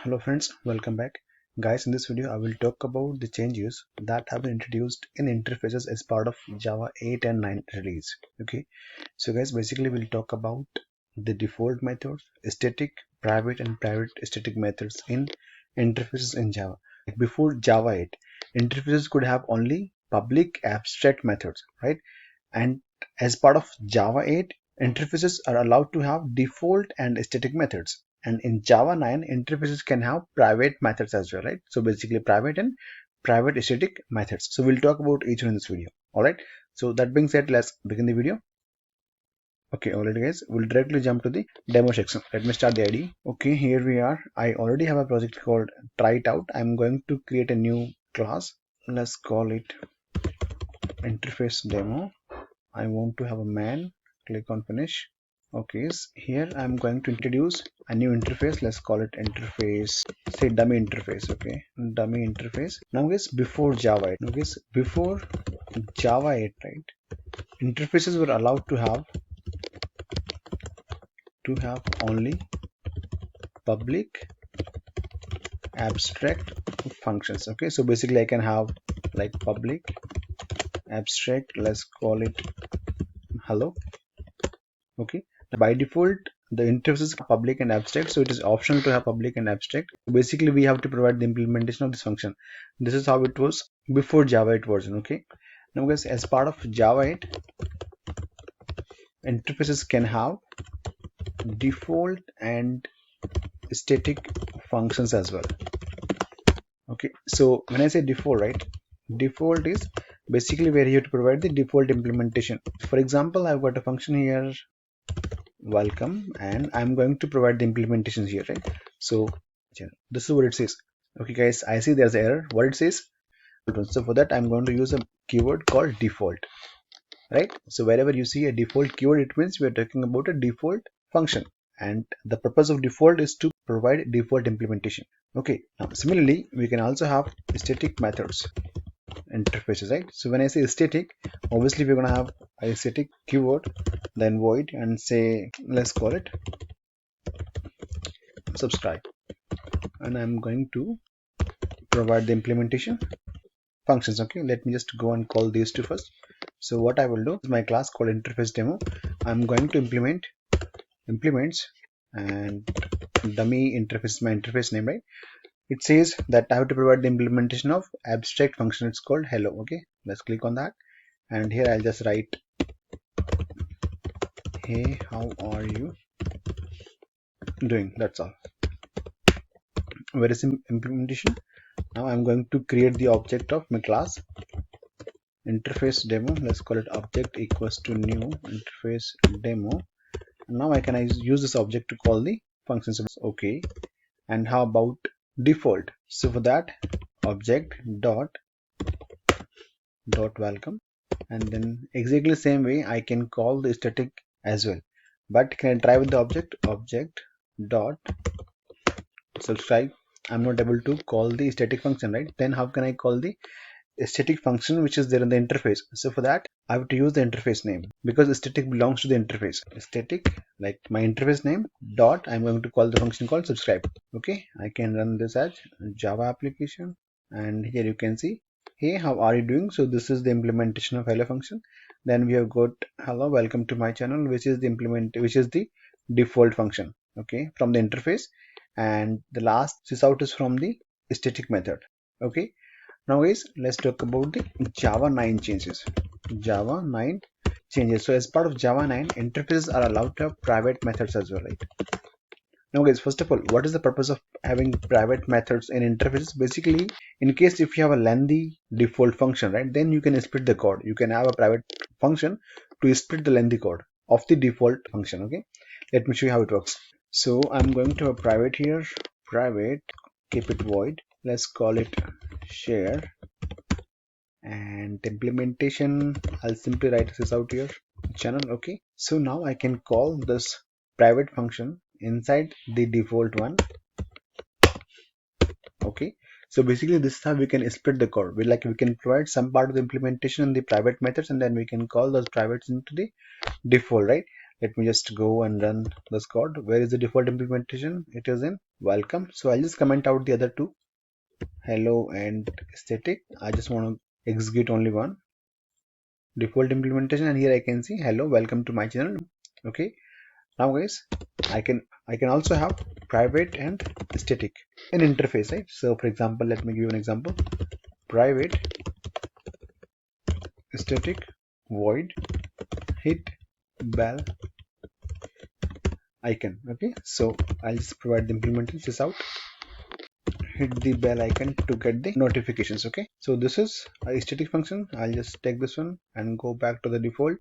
Hello friends, welcome back. Guys, in this video I will talk about the changes that have been introduced in interfaces as part of Java 8 and 9 release. Okay, so guys, basically we'll talk about the default methods, static, private and private static methods in interfaces in Java. Before Java 8, interfaces could have only public abstract methods, right? And as part of Java 8, interfaces are allowed to have default and static methods. And in Java 9, interfaces can have private methods as well, right? So basically private and private static methods. So we'll talk about each one in this video. All right. So that being said, let's begin the video. Okay, alright guys, we'll directly jump to the demo section. Let me start the ID. Okay, here we are. I already have a project called Try It Out. I'm going to create a new class. Let's call it interface demo. I want to have a man. Click on finish. Okay, so here I'm going to introduce a new interface. Let's call it interface, say dummy interface. Okay, dummy interface. Now guys, before Java 8, now guys, before Java 8, right, interfaces were allowed to have only public abstract functions. Okay, so basically I can have like public abstract, let's call it hello. Okay, by default the interfaces are public and abstract, so it is optional to have public and abstract. Basically we have to provide the implementation of this function. This is how it was before Java 8 version. Okay, now guys, as part of Java 8, interfaces can have default and static functions as well. Okay, so when I say default, right, default is basically where you have to provide the default implementation. For example, I've got a function here welcome and I'm going to provide the implementations here, right? So this is what it says. Okay guys, I see there's an error. What it says, so for that I'm going to use a keyword called default, right? So wherever you see a default keyword, it means we are talking about a default function, and the purpose of default is to provide default implementation. Okay, now similarly we can also have static methods interfaces, right? So when I say static, obviously we're gonna have a static keyword, then void, and say let's call it subscribe, and I'm going to provide the implementation functions. Okay, let me just go and call these two first. So what I will do is my class called interface demo. I'm going to implements and dummy interface, my interface name, right? It says that I have to provide the implementation of abstract function. It's called hello. Okay, let's click on that, and here I'll just write hey, how are you doing? That's all. Where is implementation? Now I'm going to create the object of my class interface demo. Let's call it object equals to new interface demo. Now I can use this object to call the functions. Okay, and how about default? So for that, object dot welcome, and then exactly same way I can call the static as well. But can I try with the object dot subscribe? I'm not able to call the static function, right? Then how can I call the static function which is there in the interface? So for that I have to use the interface name, because static belongs to the interface. Static, like my interface name dot, I'm going to call the function called subscribe. Okay, I can run this as Java application, and here you can see hey, how are you doing? So this is the implementation of hello function. Then we have got hello, welcome to my channel, which is the default function, okay, from the interface. And the last sysout is from the static method. Okay, now guys, let's talk about the Java 9 changes. Java 9 changes. So as part of Java 9, interfaces are allowed to have private methods as well, right? Now guys, first of all, what is the purpose of having private methods in interfaces? Basically, in case if you have a lengthy default function, right, then you can split the code. You can have a private function to split the lengthy code of the default function. Okay, let me show you how it works. So I'm going to have private here, private, keep it void. Let's call it share, and implementation, I'll simply write this out here, channel. Okay, so now I can call this private function inside the default one. Okay, so basically this is how we can split the code. We can provide some part of the implementation in the private methods, and then we can call those privates into the default, right? Let me just go and run this code. Where is the default implementation? It is in welcome. So I'll just comment out the other two, hello and static. I just want to execute only one default implementation, and here I can see hello, welcome to my channel. Okay, now guys, I can also have private and static in interface, right? So for example, let me give you an example. Private static void hit bell icon. Okay, so I'll just provide the implementation this out. Hit the bell icon to get the notifications. Okay, so this is a static function. I'll just take this one and go back to the default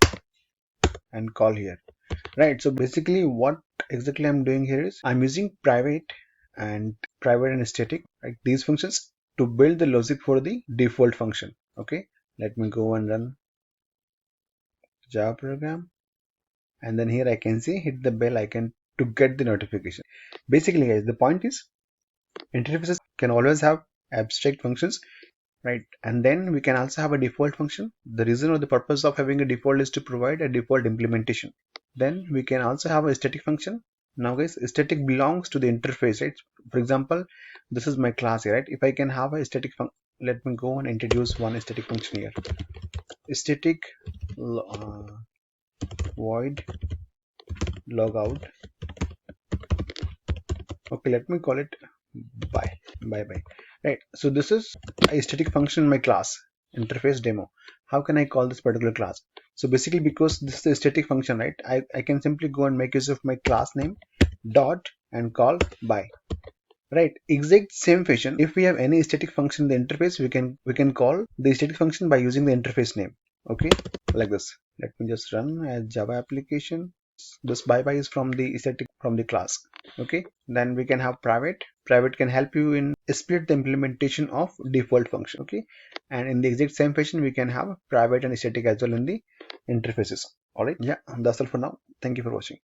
and call here. Right, so basically what exactly I'm doing here is I'm using private and static, right, these functions to build the logic for the default function. Okay, let me go and run Java program, and then here I can see hit the bell icon to get the notification. Basically guys, the point is interfaces can always have abstract functions, right? And then we can also have a default function. The reason or the purpose of having a default is to provide a default implementation. Then we can also have a static function. Now guys, static belongs to the interface, right? For example, this is my class here, right? If I can have a static function, let me go and introduce one static function here. Static void logout. Okay, let me call it bye. Right, so this is a static function in my class interface demo. How can I call this particular class? So basically, because this is a static function, right, I can simply go and make use of my class name dot and call bye. Right, exact same fashion, if we have any static function in the interface, we can call the static function by using the interface name. Okay, like this. Let me just run a Java application. This bye is from the static, from the class. Okay, then we can have private can help you in split the implementation of default function. Okay, and in the exact same fashion we can have private and static as well in the interfaces. All right, yeah, that's all for now. Thank you for watching.